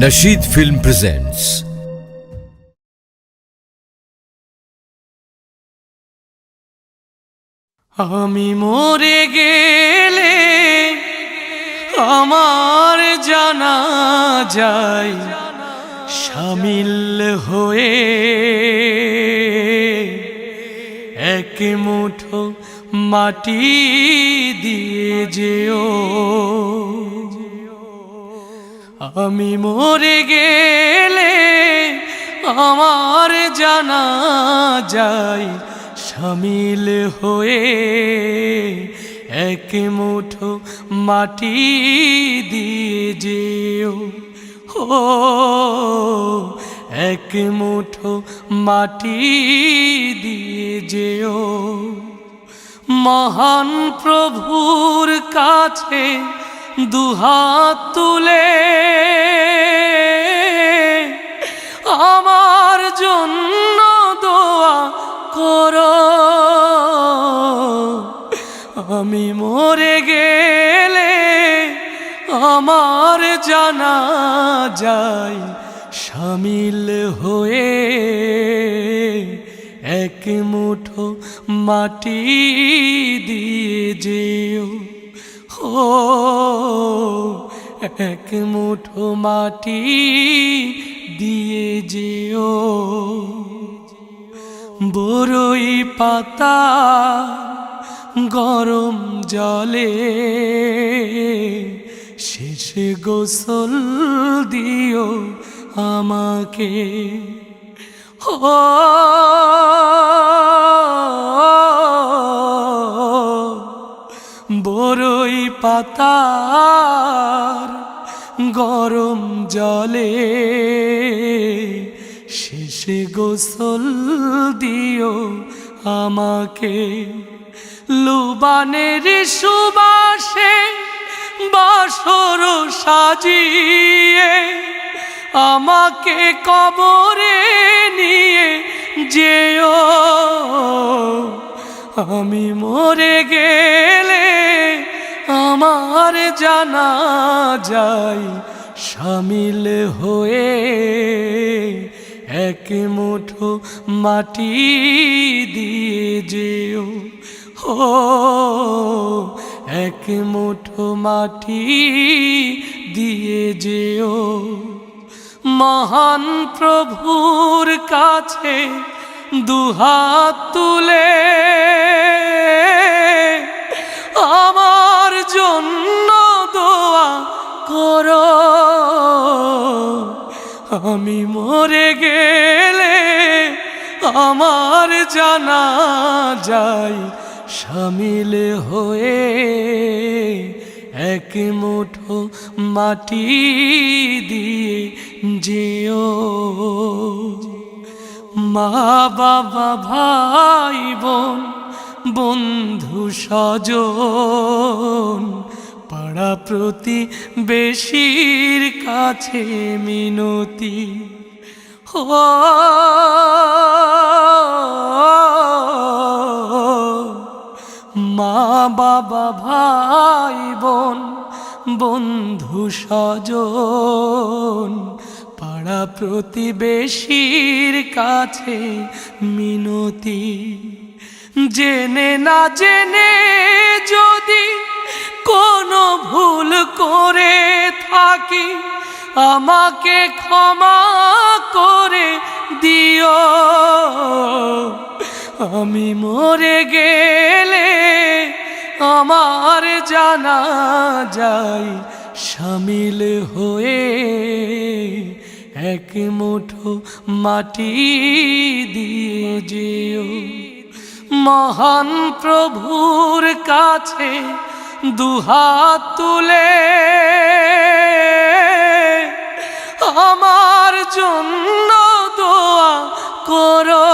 Nasheed Film presents আমি মরে গেলে আমার জানাজায় শামিল হয়ে এক মুঠো মাটি দিয়ে যেও। আমি মরে গেলে আমার জানাজায় শামিল হয়ে এক মুঠো মাটি দিয়ে যেও। ও এক মুঠো মাটি দিয়ে যেও। মহান প্রভুর কাছে দুহাত তুলে আমার জন্য দোয়া করো। আমি মরে গেলে আমার জানাজায় শামিল হয়ে এক মুঠো মাটি দিয়ে যেও। ও এক মুঠো মাটি দিয়ে যেও। বরই পাতা গরম জলে শেষ গোসল দিও আমাকে। ও বরই পাতার গরম জলে শেষ গোসল দিও আমাকে। লুবানের সুবাসে বাসর সাজিয়ে আমাকে কবরে নিয়ে যেও। আমি মরে গেলে আমার জানাজায় শামিল হয়ে এক মুঠো মাটি দিয়ে যেও। ও এক মুঠো মাটি দিয়ে যেও। মহান প্রভুর কাছে দুহাত তুলে আমার জন্য দোয়া করো। আমি মরে গেলে আমার জানাজায় শামিল হয়ে এক মুঠো মাটি দিয়ে যেও। মা বাবা ভাই বোন বন্ধু স্বজন পাড়া প্রতিবেশীর কাছে মিনতি। ও মা বাবা ভাই বোন বন্ধু স্বজন পাড়া প্রতিবেশীর কাছে মিনতি। জেনে না জেনে যদি কোনো ভুল করে থাকি আমাকে ক্ষমা করে দিও। আমি মরে গেলে আমার জানাজায় শামিল হয়ে এক মুঠো মাটি দিয়ে যেও। মহান প্রভুর কাছে দুহাত তুলে আমার জন্য দোয়া করো।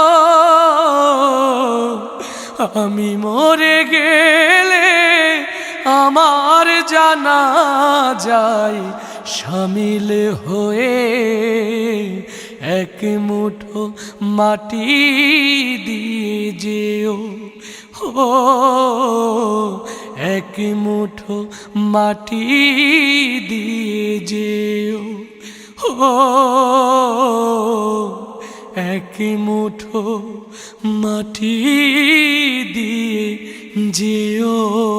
আমি মরে গেলে আমার জানাজায় শামিল হয়ে এক মুঠো মাটি দিয়ে যেও। ও এক মুঠো মাটি দিয়ে যেও। ও এক মুঠো মাটি দিয়ে যেও।